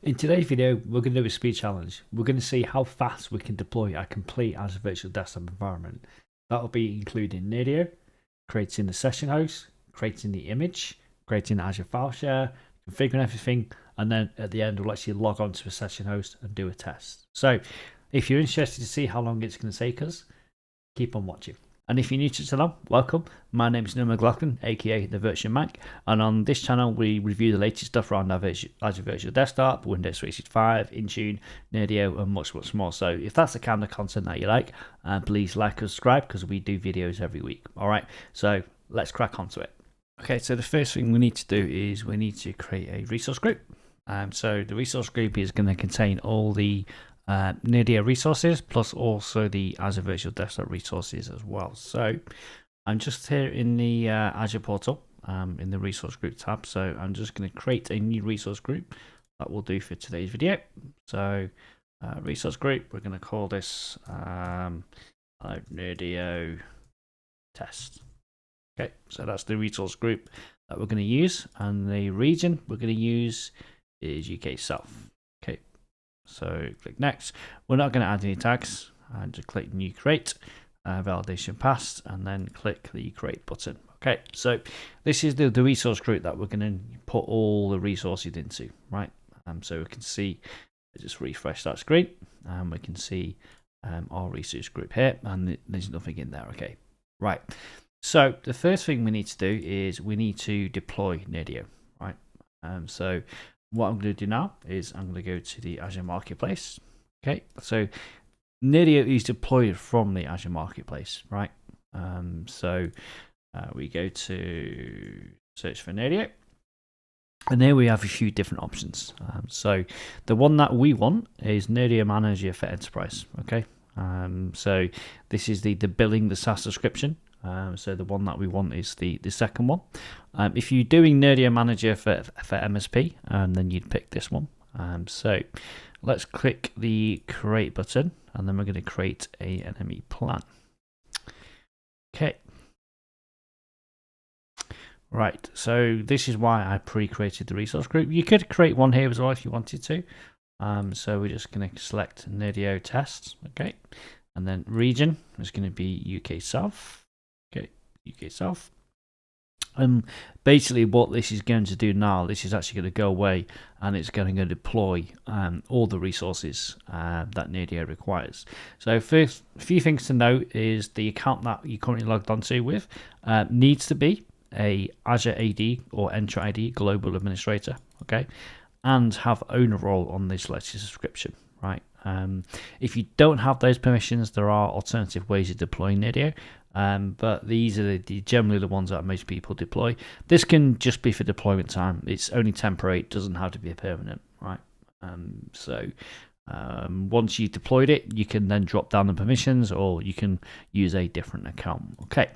In today's video, we're going to do a speed challenge. We're going to see how fast we can deploy a complete Azure Virtual Desktop environment. That will be including Nerdio, creating the session host, creating the image, creating the Azure file share, configuring everything, and then at the end, we'll actually log on to a session host and do a test. So if you're interested to see how long it's going to take us, keep on watching. And if you're new to the channel, welcome. My name is Neil McLoughlin, aka the Virtual Mac, and on this channel we review the latest stuff around Azure Virtual Desktop, Windows 365, Intune, Nerdio, and much more. So if that's the kind of content that you like, please like and subscribe because we do videos every week. All right, so let's crack onto it. Okay, so the first thing we need to do is we need to create a resource group. So the resource group is going to contain all the Nerdio resources plus also the Azure Virtual Desktop resources as well. So I'm just here in the Azure portal in the resource group tab. So I'm just going to create a new resource group that will do for today's video. So resource group, we're going to call this Nerdio test. Okay, so that's the resource group that we're going to use, and the region we're going to use is UK South. Okay, so click next. We're not going to add any tags, and just click new create, validation passed, and then click the create button. Okay, so this is the resource group that we're going to put all the resources into, right? So we can see, just refresh that screen, and we can see our resource group here, and there's nothing in there. Okay, right. So the first thing we need to do is we need to deploy Nerdio, right? So what I'm going to do now is I'm going to go to the Azure Marketplace. Okay, so Nerdio is deployed from the Azure Marketplace, right? So we go to search for Nerdio, and there we have a few different options. So the one that we want is Nerdio Manager for Enterprise. Okay, so this is the billing, the SaaS subscription. So the one that we want is the second one. If you're doing Nerdio Manager for MSP, then you'd pick this one. So let's click the create button, and then we're going to create a NME plan. Okay. Right, so this is why I pre-created the resource group. You could create one here as well if you wanted to. So we're just going to select Nerdio tests. Okay, and then region is going to be UK South. Okay, UK South. Basically what this is going to do now, this is actually going to go away and it's going to deploy all the resources that Nerdio requires. So first, a few things to note is the account that you currently logged onto with needs to be a Azure AD or Entra ID global administrator, okay, and have owner role on this selected subscription, right? If you don't have those permissions, there are alternative ways of deploying Nerdio, but these are generally the ones that most people deploy. This can just be for deployment time. It's only temporary. It doesn't have to be a permanent, right? Once you've deployed it, you can then drop down the permissions, or you can use a different account. Okay,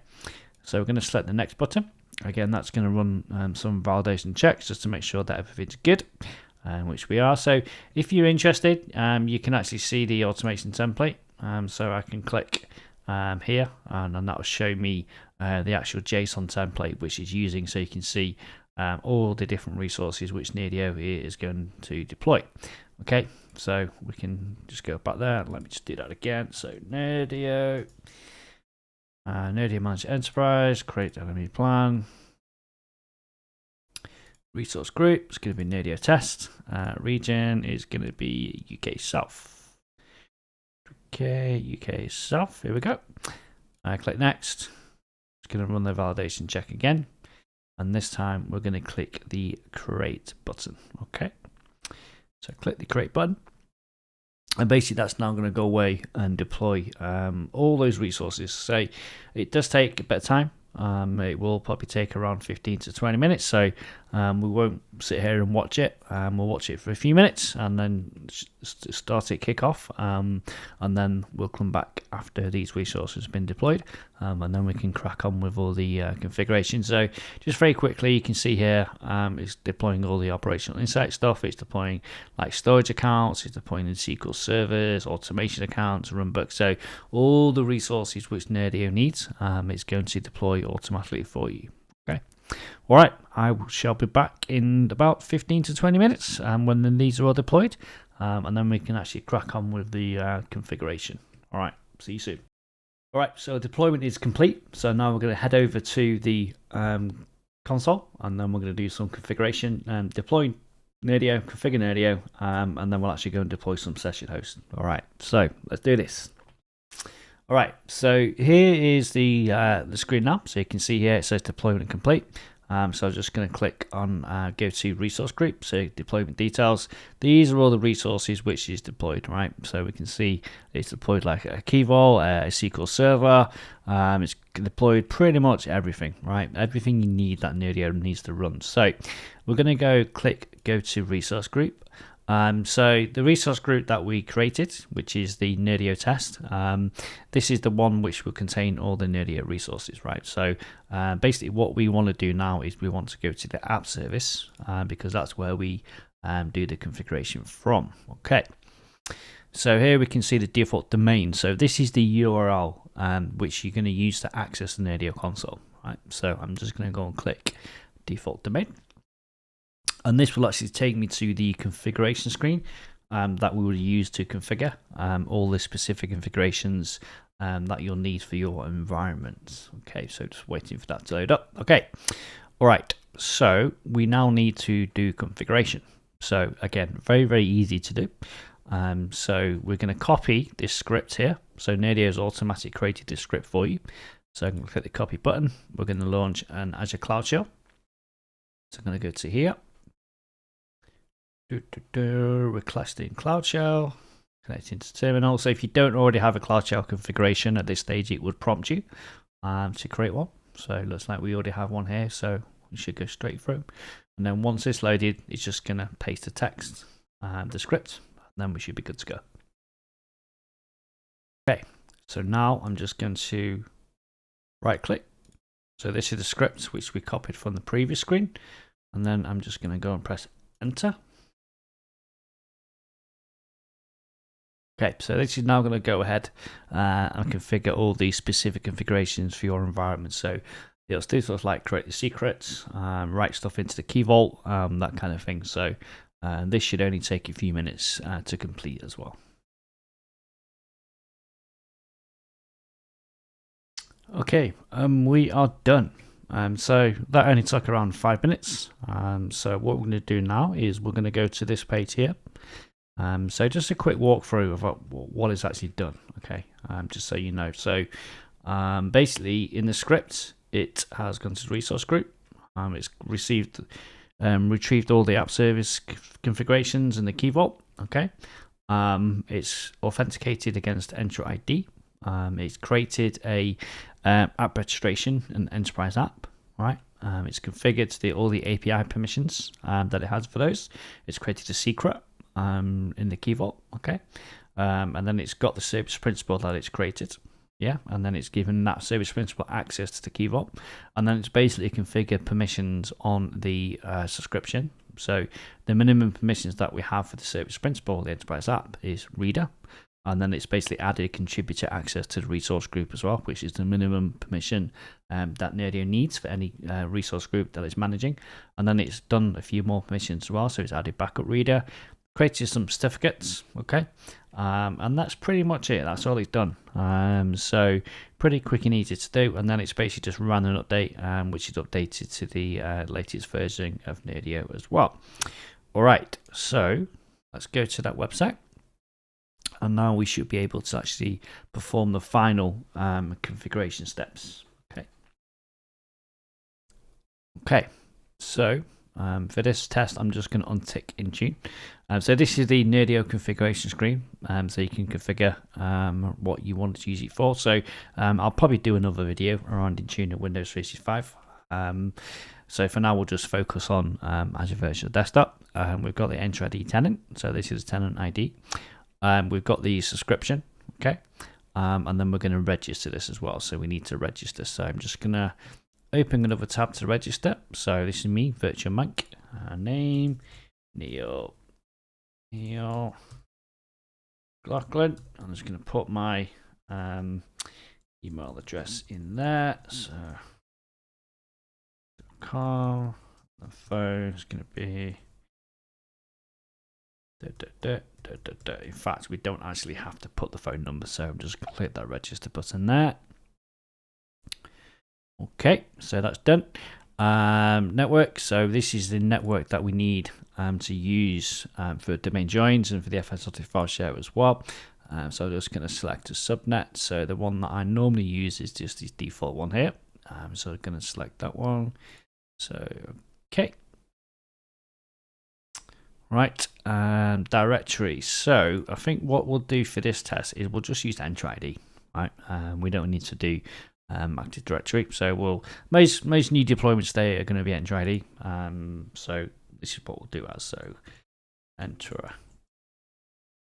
so we're going to select the next button. Again, that's going to run some validation checks just to make sure that everything's good. Which we are. So if you're interested, you can actually see the automation template. So I can click here, and then that will show me the actual JSON template which it's using, so you can see all the different resources which Nerdio is going to deploy. Okay, so we can just go back there. Let me just do that again. So Nerdio Manager Enterprise, create NME plan. Resource group is going to be Nerdio test. Region is going to be UK South. Okay, UK South. Here we go. Click next. It's going to run the validation check again, and this time we're going to click the create button. Okay, so click the create button, and basically that's now going to go away and deploy all those resources. So it does take a bit of time. It will probably take around 15 to 20 minutes, so we won't sit here and watch it. We'll watch it for a few minutes and then start it kick off, and then we'll come back after these resources have been deployed, and then we can crack on with all the configuration. So just very quickly, you can see here it's deploying all the operational insight stuff. It's deploying like storage accounts, it's deploying the SQL servers, automation accounts, runbooks. So all the resources which Nerdio needs, it's going to deploy automatically for you. Okay, All right, I shall be back in about 15 to 20 minutes when these are all deployed, and then we can actually crack on with the configuration. All right, see you soon. All right, so deployment is complete. So now we're going to head over to the console, and then we're going to do some configuration and deploy Nerdio, configure Nerdio, and then we'll actually go and deploy some session hosts. All right, so let's do this. All right, so here is the screen now. So you can see here it says deployment complete. So I'm just going to click on go to resource group, so deployment details. These are all the resources which is deployed, right? So we can see it's deployed like a Key Vault, a SQL Server. It's deployed pretty much everything, right? Everything you need that Nerdio needs to run. So we're going to go to resource group. So the resource group that we created, which is the Nerdio test, this is the one which will contain all the Nerdio resources, right? So basically what we want to do now is we want to go to the app service because that's where we do the configuration from. Okay, so here we can see the default domain. So this is the URL which you're going to use to access the Nerdio console, right? So I'm just going to go and click default domain. And this will actually take me to the configuration screen that we will use to configure all the specific configurations that you'll need for your environment. Okay, so just waiting for that to load up. Okay, all right, so we now need to do configuration. So again, very, very easy to do. So we're going to copy this script here. So Nerdio has automatically created this script for you. So I'm going to click the copy button. We're going to launch an Azure Cloud Shell. So I'm going to go to here. Requesting Cloud Shell, connecting to terminal. So if you don't already have a Cloud Shell configuration at this stage, it would prompt you to create one. So it looks like we already have one here, so we should go straight through. And then once it's loaded, it's just going to paste the text, the script, and then we should be good to go. Okay, so now I'm just going to right click. So this is the script which we copied from the previous screen, and then I'm just going to go and press enter. Okay, so this is now going to go ahead and configure all these specific configurations for your environment. So it'll do stuff like create the secrets, write stuff into the Key Vault, that kind of thing. So this should only take a few minutes to complete as well. Okay, we are done. So that only took around 5 minutes. So what we're going to do now is we're going to go to this page here. So just a quick walkthrough of what is actually done, okay, just so you know. So basically in the script, it has gone to the resource group. It's retrieved all the app service configurations in the Key Vault, okay. It's authenticated against Entra ID. It's created a app registration and enterprise app, right. It's configured all the API permissions that it has for those. It's created a secret in the Key Vault, okay, and then it's got the service principal that it's created, yeah, and then it's given that service principal access to the Key Vault, and then it's basically configured permissions on the subscription. So the minimum permissions that we have for the service principal, the enterprise app, is reader, and then it's basically added contributor access to the resource group as well, which is the minimum permission that Nerdio needs for any resource group that it's managing, and then it's done a few more permissions as well. So it's added backup reader, created some certificates, okay, and that's pretty much it. That's all it's done. So pretty quick and easy to do, and then it's basically just run an update, which is updated to the latest version of Nerdio as well. All right, so let's go to that website, and now we should be able to actually perform the final configuration steps. Okay, so for this test, I'm just going to untick Intune. So this is the Nerdio configuration screen, so you can configure what you want to use it for. So I'll probably do another video around Intune and Windows 365. So for now, we'll just focus on Azure Virtual Desktop. We've got the Entra ID tenant, so this is tenant ID. We've got the subscription, okay, and then we're going to register this as well. So we need to register. So I'm just going to open another tab to register. So this is me, Virtual Mic, name, Neil McLoughlin. I'm just going to put my email address in there. So car. The phone is going to be. In fact, we don't actually have to put the phone number, so I'm just going to click that register button there. Okay, so that's done. Network. So this is the network that we need to use for domain joins and for the FSLogix file share as well. So I'm just going to select a subnet. So the one that I normally use is just this default one here. So I'm going to select that one. So, okay. Right, directory. So I think what we'll do for this test is we'll just use Enter ID. Right, we don't need to do Active Directory. So most new deployments today are going to be Enter ID. So this is what we'll do as so Enter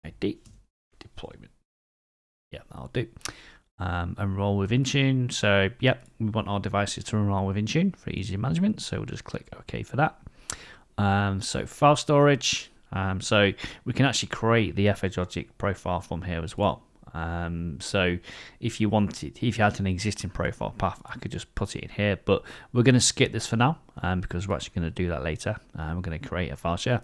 ID deployment. Yeah, that'll do. Enroll with Intune. So yep, we want our devices to enroll with Intune for easy management. So we'll just click OK for that. So file storage. So we can actually create the FSLogix profile from here as well. So if you had an existing profile path, I could just put it in here, but we're going to skip this for now because we're actually going to do that later. We're going to create a file share.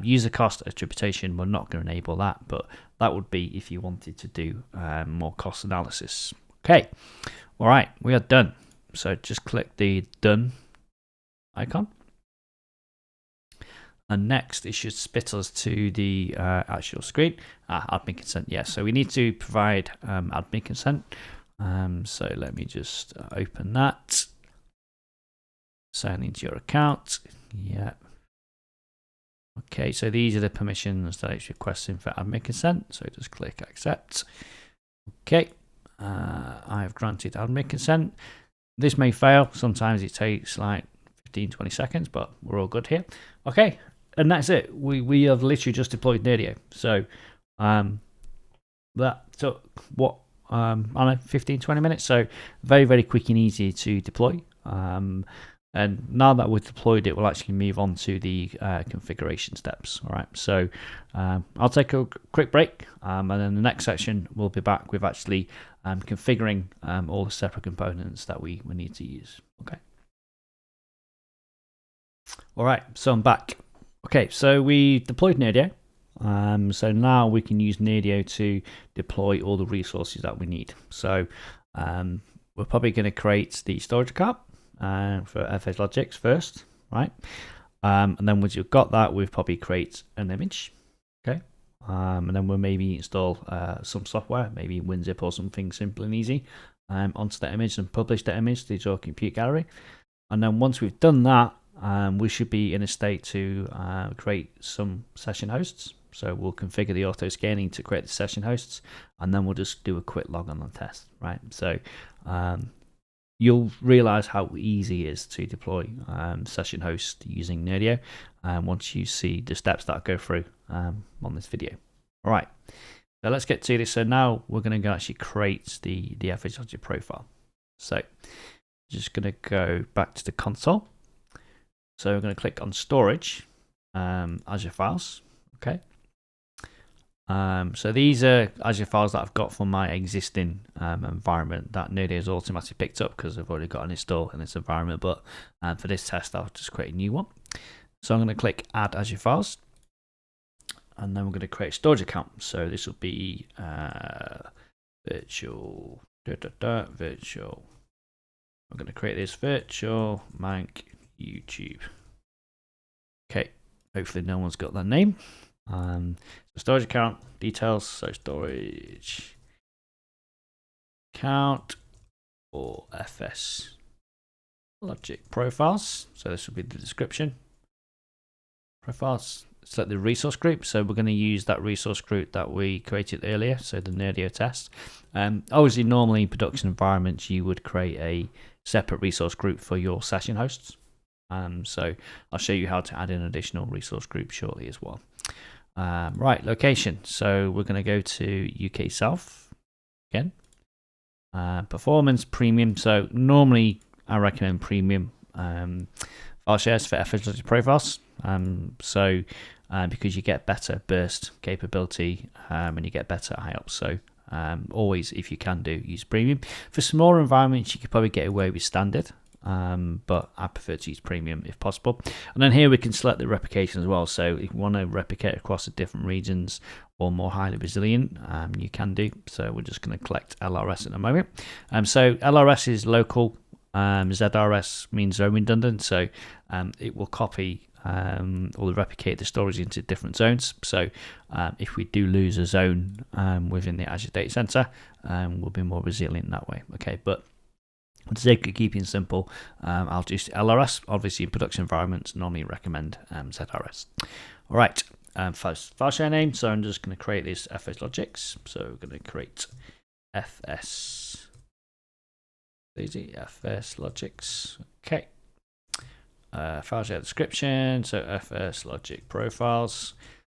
User cost attribution, we're not going to enable that, but that would be if you wanted to do more cost analysis. Okay, all right, we are done. So just click the done icon. And next, it should spit us to the actual screen. Admin consent, yes. So we need to provide admin consent. So let me just open that. Sign into your account. Yeah. Okay, so these are the permissions that it's requesting for admin consent. So just click accept. Okay, I've granted admin consent. This may fail. Sometimes it takes like 15-20 seconds, but we're all good here. Okay. And that's it. We have literally just deployed Nerdio. So that took what I don't know, 15-20 minutes. So very, very quick and easy to deploy. And now that we've deployed it, we'll actually move on to the configuration steps. All right. So I'll take a quick break, and then the next section we'll be back with actually configuring all the separate components that we need to use. Okay. All right. So I'm back. Okay, so we deployed Nerdio. So now we can use Nerdio to deploy all the resources that we need. So we're probably going to create the storage account for FSLogix first, right? And then once you've got that, we'll probably create an image. Okay, and then we'll maybe install some software, maybe WinZip or something simple and easy onto that image and publish that image to your compute gallery. And then once we've done that, we should be in a state to create some session hosts. So we'll configure the auto scaling to create the session hosts, and then we'll just do a quick log on the test, right? So you'll realize how easy it is to deploy session hosts using Nerdio once you see the steps that I go through on this video. All right, so let's get to this. So now we're going to go actually create the FSLogix profile. So just going to go back to the console. So we're going to click on storage, Azure files. Okay. So these are Azure files that I've got from my existing environment that Nerdio has automatically picked up because I've already got an install in this environment. But for this test, I'll just create a new one. So I'm going to click Add Azure Files, and then we're going to create a storage account. So this will be virtual. Virtual. I'm going to create this virtual Mank YouTube. Okay, hopefully no one's got that name. So storage account details. So storage account or FSLogix profiles. So this will be the description. Profiles. Select the resource group. So we're going to use that resource group that we created earlier. So the Nerdio test. Obviously, normally in production environments, you would create a separate resource group for your session hosts. So I'll show you how to add an additional resource group shortly as well. Right, location. So we're going to go to UK South again. Performance premium. So normally I recommend premium file shares for FSLogix profiles. Because you get better burst capability and you get better IOPS. So always, if you can use premium. For smaller environments, you could probably get away with standard. but I prefer to use premium if possible. And then here we can select the replication as well. So if you want to replicate across the different regions or more highly resilient, you can do. So we're just going to collect LRS at the moment. So LRS is local. ZRS means zone redundant. So it will copy or replicate the storage into different zones. So if we do lose a zone within the Azure Data Center, we'll be more resilient that way. Okay, but for the sake of keeping simple, I'll just LRS. Obviously, in production environments, normally recommend ZRS. All right, first file share name. So I'm just going to create this FSLogix. So we're going to create FSLogix. Okay. File share description. So FSLogix profiles,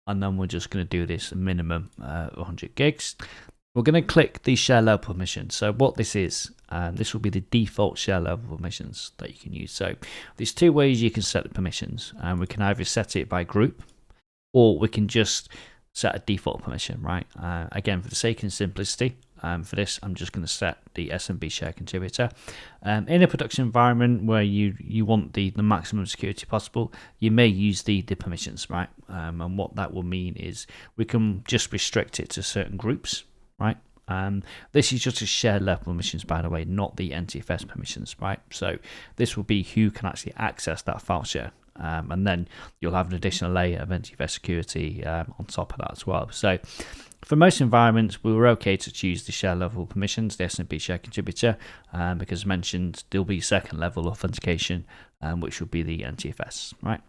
and then we're just going to do this minimum 100 gigs. We're going to click the share level permissions. So what this is, this will be the default share level permissions that you can use. So there's two ways you can set the permissions, and we can either set it by group, or we can just set a default permission, right? Again, for the sake of simplicity, for this, I'm just going to set the SMB share contributor. In a production environment where you want the maximum security possible, you may use the permissions, right? And what that will mean is we can just restrict it to certain groups, right? This is just a shared level permissions, by the way, not the NTFS permissions, right? So this will be who can actually access that file share. And then you'll have an additional layer of NTFS security on top of that as well. So for most environments, we were okay to choose the share level permissions, the SMB share contributor, because as mentioned, there'll be second level authentication, which will be the NTFS, right?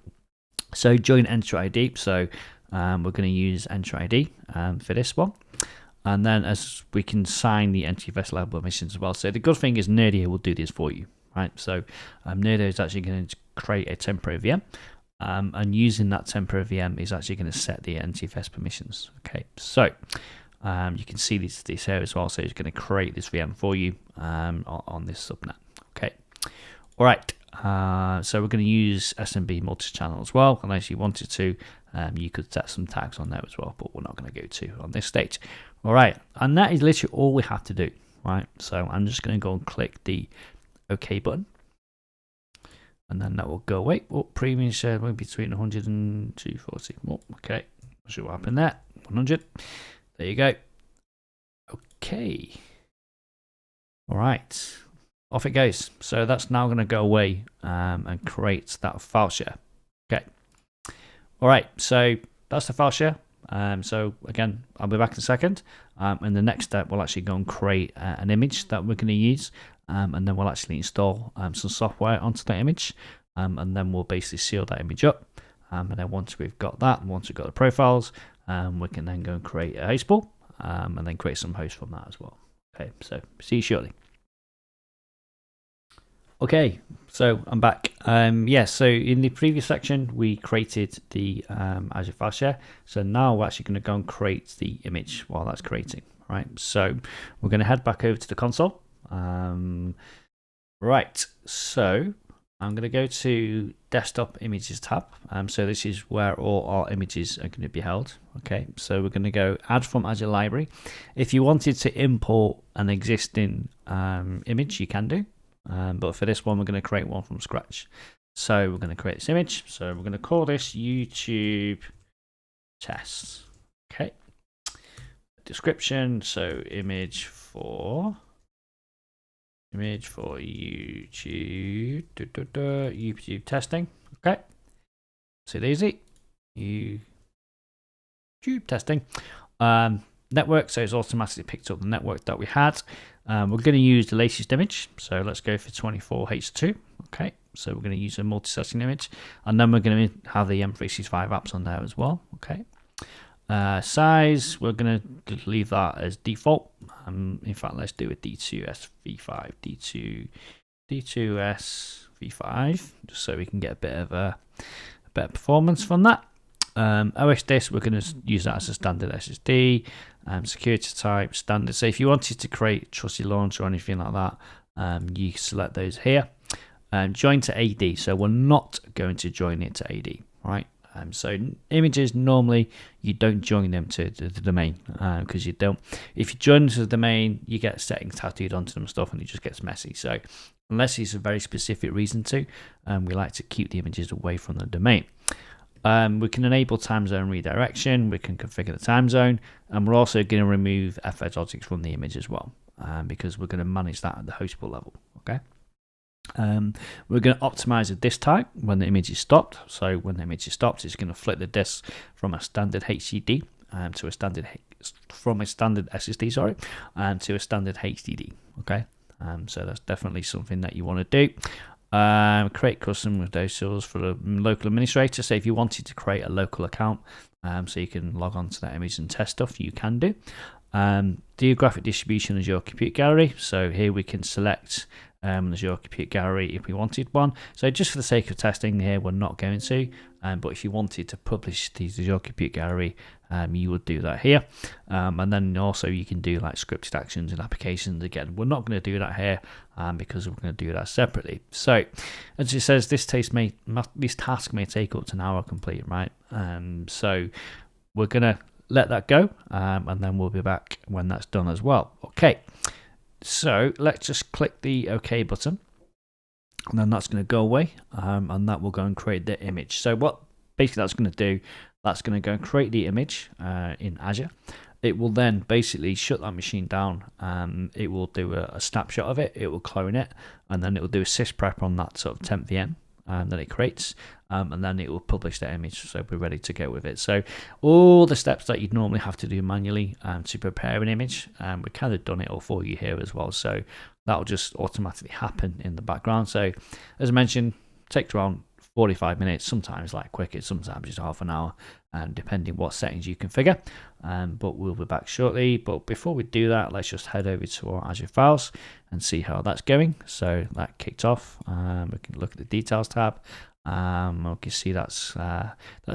So join Enter ID. So we're going to use Enter ID for this one. And then as we can sign the NTFS level permissions as well. So the good thing is Nerdio will do this for you, right? So Nerdio is actually going to create a temporary VM. And using that temporary VM is actually going to set the NTFS permissions. Okay, so you can see this here as well. So it's going to create this VM for you on this subnet. Okay, all right. So we're going to use SMB multi-channel as well. Unless you wanted to, you could set some tags on there as well, but we're not going to go to on this stage. All right, and that is literally all we have to do, right? So I'm just going to go and click the OK button. And then that will go away. Oh, premium share will be between 100 and 240. Oh, okay. Not sure what happened there. 100. There you go. Okay. All right. Off it goes. So that's now going to go away and create that file share. Okay. All right. So that's the file share. So again, I'll be back in a second. And the next step, we'll actually go and create an image that we're going to use. And then we'll actually install some software onto that image, and then we'll basically seal that image up. And then once we've got that, once we've got the profiles, we can then go and create a host pool, and then create some hosts from that as well. Okay, so see you shortly. Okay, so I'm back. So in the previous section, we created the Azure file share. So now we're actually going to go and create the image while that's creating. Right, so we're going to head back over to the console. Right, so I'm going to go to Desktop Images tab. So this is where all our images are going to be held. Okay, so we're going to go Add from Azure Library. If you wanted to import an existing image, you can do. But for this one, we're going to create one from scratch. So we're going to create this image. So we're going to call this YouTube test. Okay. Description. So image for YouTube. YouTube testing. Okay. So easy. YouTube testing. Network. So it's automatically picked up the network that we had. We're going to use the latest image, so let's go for 24H2. Okay, so we're going to use a multi-setting image, and then we're going to have the M365 apps on there as well. Okay, size, we're going to leave that as default. In fact, let's do a D2S V5, D2S V5, just so we can get a bit of a better performance from that. OS disk, we're going to use that as a standard SSD. Security type, standard. So if you wanted to create trusted launch or anything like that, you select those here. Join to AD. So we're not going to join it to AD, right? So images, normally you don't join them to the domain because you don't. If you join to the domain, you get settings tattooed onto them and stuff, and it just gets messy. So unless it's a very specific reason to. We like to keep the images away from the domain. We can enable time zone redirection, we can configure the time zone, and we're also going to remove FSLogix from the image as well, because we're going to manage that at the hostable level. Okay. We're going to optimize the disk type when the image is stopped. So when the image is stopped, it's going to flip the disk from a standard HDD to a standard SSD, sorry, to a standard HDD. Okay. So that's definitely something that you want to do. Create custom credentials for the local administrator. So if you wanted to create a local account, so you can log on to that image and test stuff, you can do. Geographic distribution as your compute gallery. So here we can select Azure Compute Gallery if we wanted one. So just for the sake of testing here, we're not going to, but if you wanted to publish the Azure Compute Gallery, you would do that here. And then also you can do like scripted actions and applications. Again, we're not going to do that here because we're going to do that separately. So as it says, this task may take up to an hour to complete, right? So we're going to let that go, and then we'll be back when that's done as well. Okay. So let's just click the OK button, and then that's going to go away, and that will go and create the image. So what basically that's going to do, that's going to go and create the image in Azure. It will then basically shut that machine down. It will do a snapshot of it, it will clone it, and then it will do a sysprep on that sort of 10th VM that it creates, and then it will publish that image, so we're ready to go with it. So all the steps that you'd normally have to do manually to prepare an image, we've kind of done it all for you here as well, so that will just automatically happen in the background. So as I mentioned, takes around 45 minutes, sometimes like quicker, sometimes it's half an hour, depending what settings you configure. But we'll be back shortly. But before we do that, let's just head over to our Azure files and see how that's going. So that kicked off. We can look at the details tab. We can see that's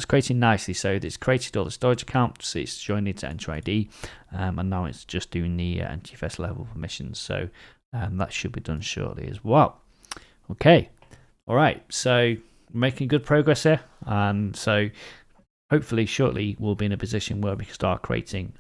creating nicely. So it's created all the storage accounts, it's joined it to Enter ID, and now it's just doing the NTFS level permissions. So that should be done shortly as well. Okay, all right. So making good progress here. So hopefully shortly we'll be in a position where we can start creating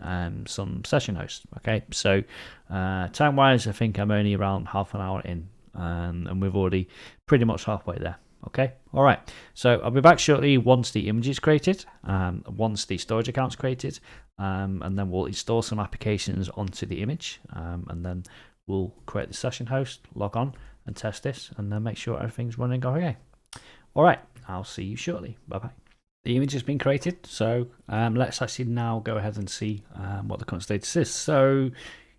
some session hosts. Okay, so time wise, I think I'm only around half an hour in, and we're already pretty much halfway there. Okay, all right, so I'll be back shortly once the image is created, once the storage account's created, and then we'll install some applications onto the image, and then we'll create the session host, log on and test this, and then make sure everything's running okay. All right, I'll see you shortly. Bye bye. The image has been created, so let's actually now go ahead and see what the current status is. So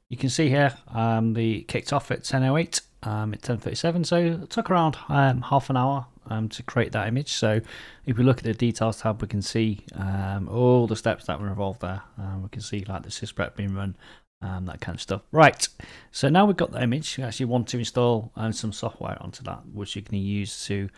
you can see here the kicked off at 10:08 at 10:37, so it took around half an hour to create that image. So if we look at the details tab, we can see all the steps that were involved there. We can see like the sysprep being run, that kind of stuff. Right, so now we've got the image, we actually want to install some software onto that, which you can use to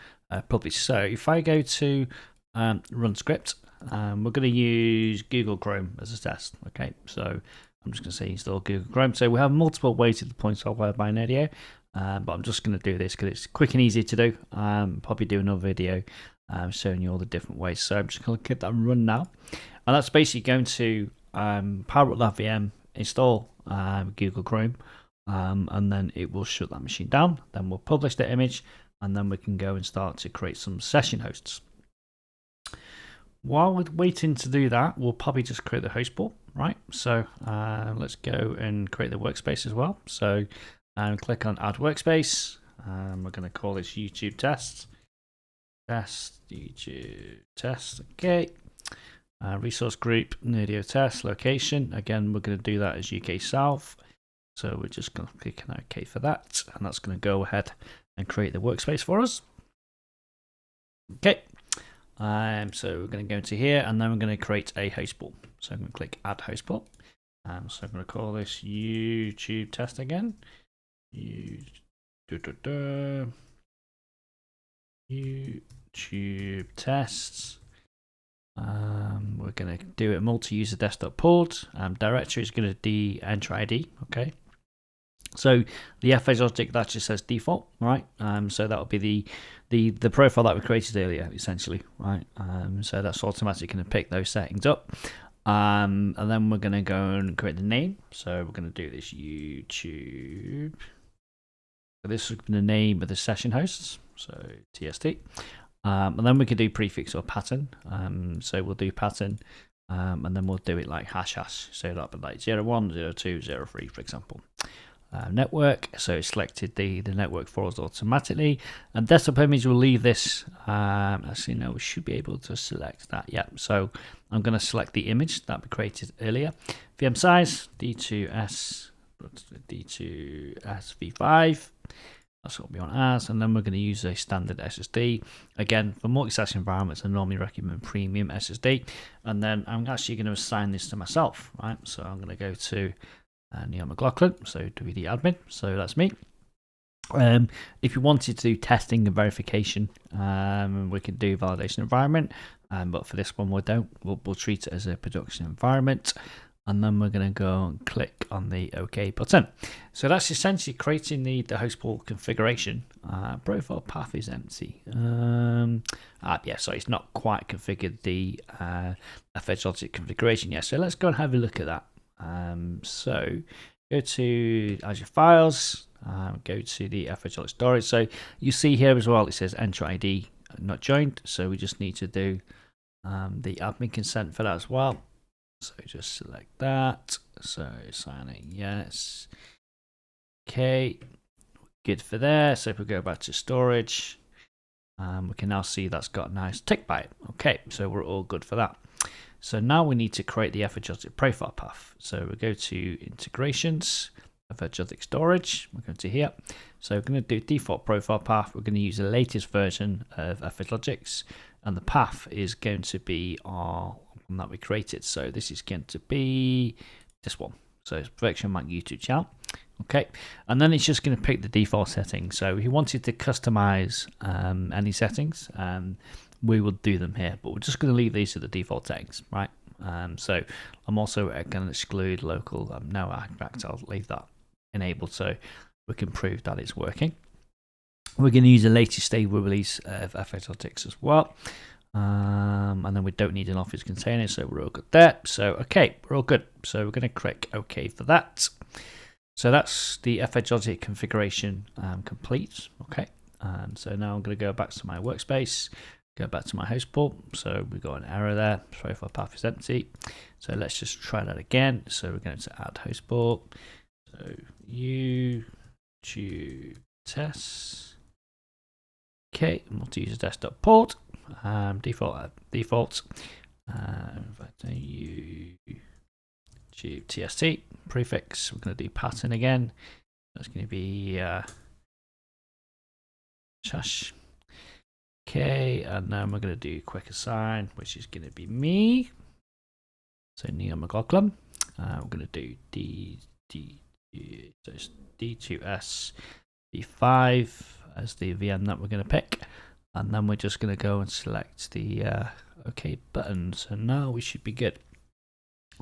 publish. So if I go to run script, we're going to use Google Chrome as a test. Okay, so I'm just going to say install Google Chrome. So we have multiple ways to deploy software by Nerdio, but I'm just going to do this because it's quick and easy to do. Probably do another video showing you all the different ways. So I'm just going to click that run now, and that's basically going to power up that VM, install Google Chrome, and then it will shut that machine down. Then we'll publish the image, and then we can go and start to create some session hosts. While we're waiting to do that, we'll probably just create the host pool, right? So let's go and create the workspace as well. So click on Add Workspace. We're going to call this YouTube Test. YouTube Test. Okay. Resource group, Nerdio Test. Location. Again, we're going to do that as UK South. So we're just going to click on OK for that. And that's going to go ahead and create the workspace for us. Okay. So we're going to go into here, and then we're going to create a host pool. So I'm going to click Add Host Pool. So I'm going to call this YouTube Test again. YouTube Tests. We're going to do it multi-user desktop port. Directory is going to be Enter ID. Okay. So the FSLogix that just says default, right? So that will be the profile that we created earlier, essentially, right? So that's automatically going to pick those settings up, and then we're going to go and create the name. So we're going to do this YouTube So this is the name of the session hosts, so TST. And then we can do prefix or pattern. So we'll do pattern, and then we'll do it like hash. So that'll be like 01, 02, 03, for example. Network, so it selected the network for us automatically. And desktop image, will leave this. Actually, no, we should be able to select that. Yeah, so I'm going to select the image that we created earlier. VM size, D2S V5. That's what we want as, and then we're going to use a standard SSD. Again, for multi-session environments, I normally recommend premium SSD. And then I'm actually going to assign this to myself, right? So I'm going to go to Neil McLoughlin, so WD admin, so that's me. If you wanted to do testing and verification, we can do validation environment, but for this one we don't. We'll treat it as a production environment. And then we're going to go and click on the OK button. So that's essentially creating the host pool configuration. Profile path is empty. Yeah, sorry, it's not quite configured the FSLogix configuration yet. So let's go and have a look at that. So go to Azure Files, go to the FSLogix storage. So you see here as well, it says enter ID not joined. So we just need to do the admin consent for that as well. So just select that. So sign in, yes. Okay, good for there. So if we go back to storage, we can now see that's got a nice tick by it. Okay, so we're all good for that. So now we need to create the FSLogix profile path. So we go to integrations, FSLogix storage. We're going to here. So we're going to do default profile path. We're going to use the latest version of FSLogix, and the path is going to be our one that we created. So this is going to be this one. So it's Virtual Mac YouTube channel. Okay, and then it's just going to pick the default settings. So if you wanted to customize any settings, we will do them here, but we're just going to leave these to the default settings, right? So I'm also going to exclude local. No, in fact, I'll leave that enabled so we can prove that it's working. We're going to use the latest stable release of FSLogix as well. And then we don't need an Office container, so we're all good there. So okay, we're all good. So we're going to click OK for that. So that's the FSLogix configuration complete. Okay, so now I'm going to go back to my workspace, go back to my host pool. So we've got an error there. Profile path is empty. So let's just try that again. So we're going to add host pool. So YouTube test. Okay, multi-user desktop port. Default. YouTube TST prefix. We're going to do pattern again. That's going to be Shash. Okay, and then we're going to do quick assign, which is going to be me. So Neil McLoughlin. We're going to do D2S V5 as the VM that we're going to pick. And then we're just going to go and select the OK button. So now we should be good.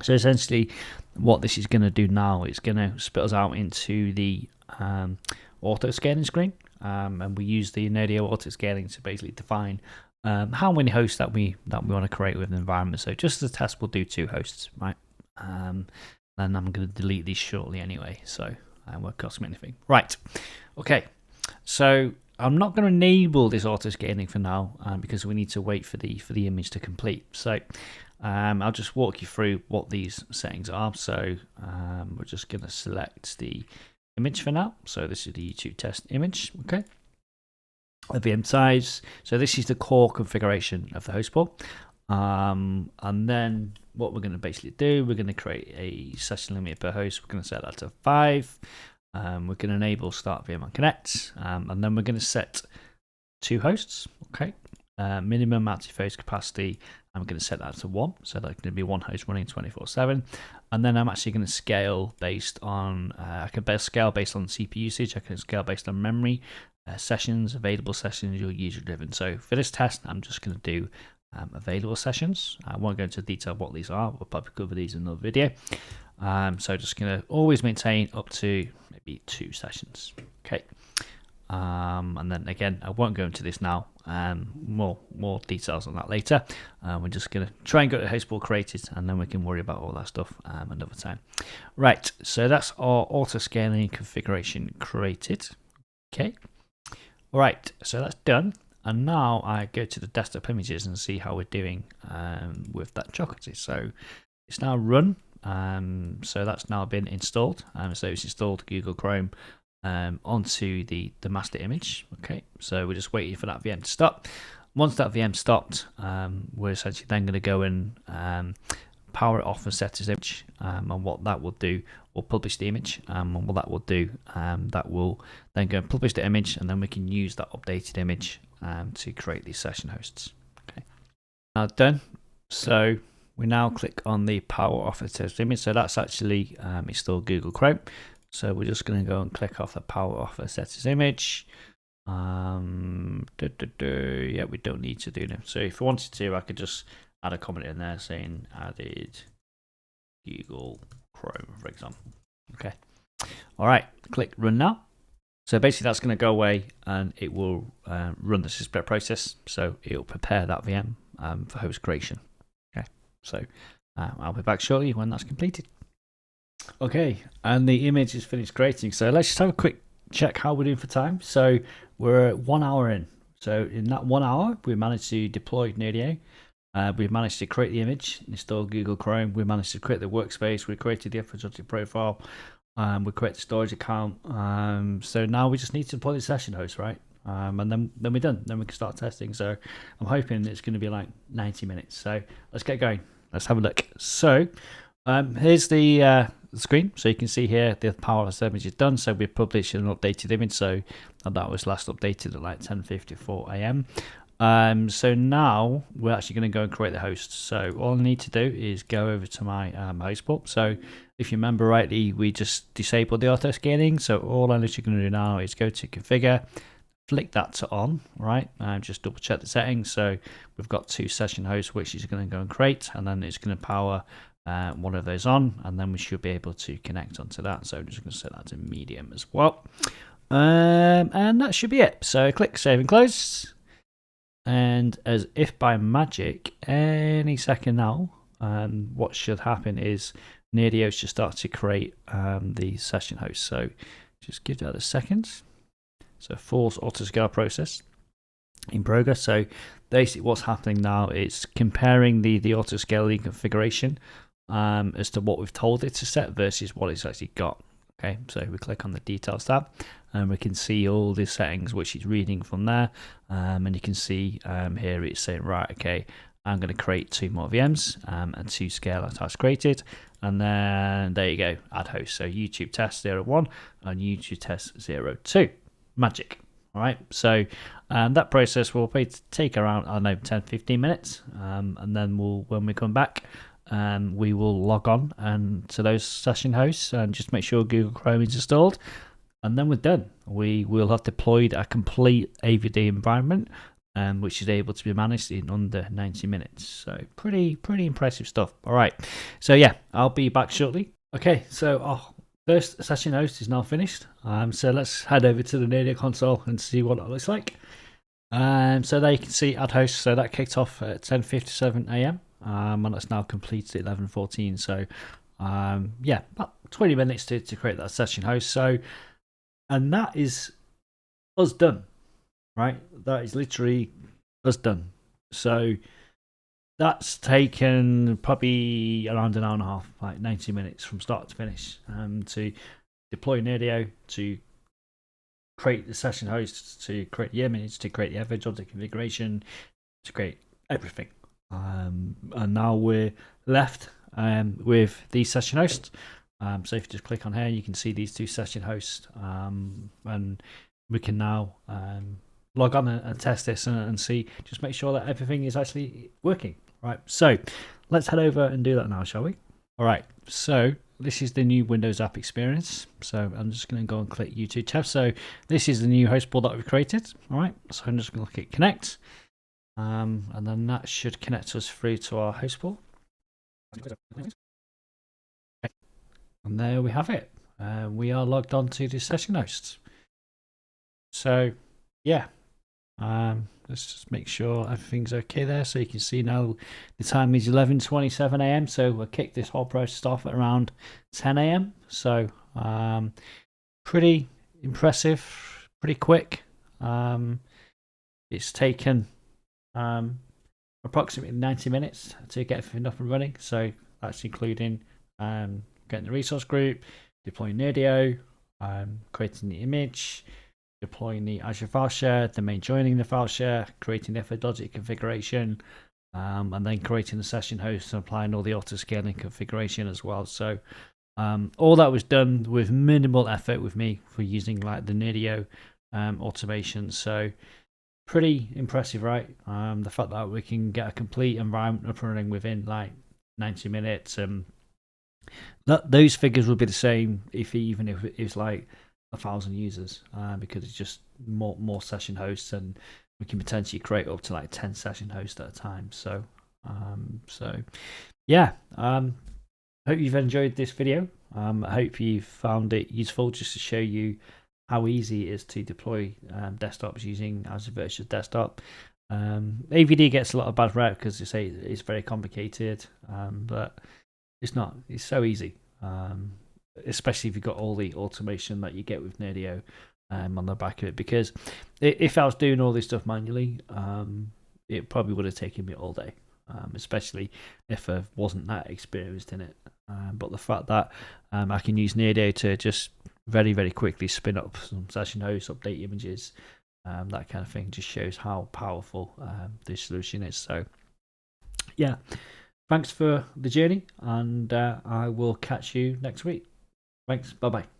So essentially what this is going to do now is going to spit us out into the auto scaling screen. And we use the Nerdio auto scaling to basically define how many hosts that we want to create with an environment. So just as a test, we'll do 2 hosts, right? And I'm going to delete these shortly anyway, so I won't cost me anything. Right, okay. So I'm not going to enable this auto scaling for now because we need to wait for the image to complete. So I'll just walk you through what these settings are. So we're just going to select the image for now. So this is the YouTube test image. Okay. The VM size. So this is the core configuration of the host pool. And then what we're going to basically do, we're going to create a session limit per host. We're going to set that to 5. We're going to enable start VM connect, and then we're going to set 2 hosts. Okay, minimum active host capacity. I'm going to set that to 1, so that's going to be 1 host running 24/7. And then I'm actually going to scale based on I can best scale based on CPU usage. I can scale based on memory, sessions, available sessions, or user driven. So for this test, I'm just going to do available sessions. I won't go into detail what these are. We'll probably cover these in another video. So just going to always maintain up to maybe 2 sessions. Okay. And then again, I won't go into this now. More details on that later. We're just going to try and get the host pool created, and then we can worry about all that stuff another time. Right. So that's our auto scaling configuration created. Okay. All right, so that's done. And now I go to the desktop images and see how we're doing with that chocolatey. So it's now run. So that's now been installed. So it's installed Google Chrome onto the master image. Okay, so we're just waiting for that VM to stop. Once that VM stopped, we're essentially then going to go and power it off and set as image. And what that will do, we'll publish the image. And what that will do, that will then go and publish the image, and then we can use that updated image to create these session hosts. Okay, now done. So we now click on the power off and set as image. So that's actually installed Google Chrome. So we're just going to go and click off the power off and set as image. Yeah, we don't need to do them. So if I wanted to, I could just add a comment in there saying added Google Chrome, for example. Okay. All right. Click run now. So basically that's going to go away and it will run the sysprep process. So it will prepare that VM for host creation. Okay. So I'll be back shortly when that's completed. Okay. And the image is finished creating. So let's just have a quick check how we're doing for time. So we're 1 hour in. So in that 1 hour, we managed to deploy Nerdio. We've managed to create the image, install Google Chrome. We managed to create the workspace. We created the FSLogix profile. We create the storage account. So now we just need to deploy the session host, right? And then we're done. Then we can start testing. So I'm hoping it's going to be like 90 minutes. So let's get going. Let's have a look. So here's the screen. So you can see here the power of the image is done. So we published an updated image. So that was last updated at like 10:54 a.m. So now we're actually going to go and create the host. So all I need to do is go over to my host port. So if you remember rightly, we just disabled the auto scaling. So all I'm literally going to do now is go to configure, flick that to on, right? And just double check the settings. So we've got 2 session hosts, which is going to go and create, and then it's going to power one of those on, and then we should be able to connect onto that. So I'm just going to set that to medium as well. And that should be it. So click save and close. And as if by magic, any second now, what should happen is Nerdio should start to create the session host. So just give that a second. So false autoscale process in progress. So basically what's happening now is comparing the autoscaling configuration as to what we've told it to set versus what it's actually got. Okay, so we click on the details tab and we can see all the settings which it's reading from there, and you can see here it's saying, right, okay, I'm going to create 2 more VMs and 2 scale tasks created, and then there you go, add host. So YouTube test 01 and YouTube test 02. Magic. All right, so that process will probably take around, I don't know, 10-15 minutes, and then when we come back, we will log on and to those session hosts and just make sure Google Chrome is installed, and then we're done. We will have deployed a complete AVD environment, which is able to be managed in under 90 minutes. So pretty impressive stuff. All right, so yeah, I'll be back shortly. Okay, so our first session host is now finished. So let's head over to the Nerdio console and see what it looks like. So there you can see add host. So that kicked off at 10:57 a.m. And it's now completed at 11:14. So yeah, about 20 minutes to create that session host. So, and that is us done, right? That is literally us done. So that's taken probably around an hour and a half, like 90 minutes from start to finish, to deploy Nerdio, to create the session host, to create the image, to create the FSLogix configuration, to create everything. And now we're left with these session hosts. So if you just click on here, you can see these 2 session hosts, and we can now log on and test this and see, just make sure that everything is actually working. Right, so let's head over and do that now, shall we? All right, so this is the new Windows app experience. So I'm just going to go and click YouTube tab. So this is the new host pool that we've created. All right, so I'm just going to click connect. And then that should connect us through to our host pool. And there we have it. We are logged on to the session host. So yeah, let's just make sure everything's okay there. So you can see now the time is 11:27 a.m. So we'll kick this whole process off at around 10 a.m. So pretty impressive, pretty quick. It's taken approximately 90 minutes to get everything up and running. So that's including getting the resource group, deploying Nerdio, creating the image, deploying the Azure file share, then main joining the file share, creating the FSLogix configuration, and then creating the session host and applying all the auto scaling configuration as well. So all that was done with minimal effort with me for using like the Nerdio automation. So pretty impressive, right? The fact that we can get a complete environment up and running within like 90 minutes. Those figures would be the same even if it's like 1,000 users, because it's just more session hosts, and we can potentially create up to like 10 session hosts at a time. So yeah, I hope you've enjoyed this video. I hope you found it useful just to show you how easy it is to deploy desktops using Azure Virtual Desktop. AVD gets a lot of bad rep because they say it's very complicated, but it's not. It's so easy, especially if you've got all the automation that you get with Nerdio on the back of it. Because if I was doing all this stuff manually, it probably would have taken me all day, especially if I wasn't that experienced in it. But the fact that I can use Nerdio to just very, very quickly spin up some session hosts, update images, that kind of thing, just shows how powerful this solution is. So yeah, thanks for the journey, and I will catch you next week. Thanks, bye bye.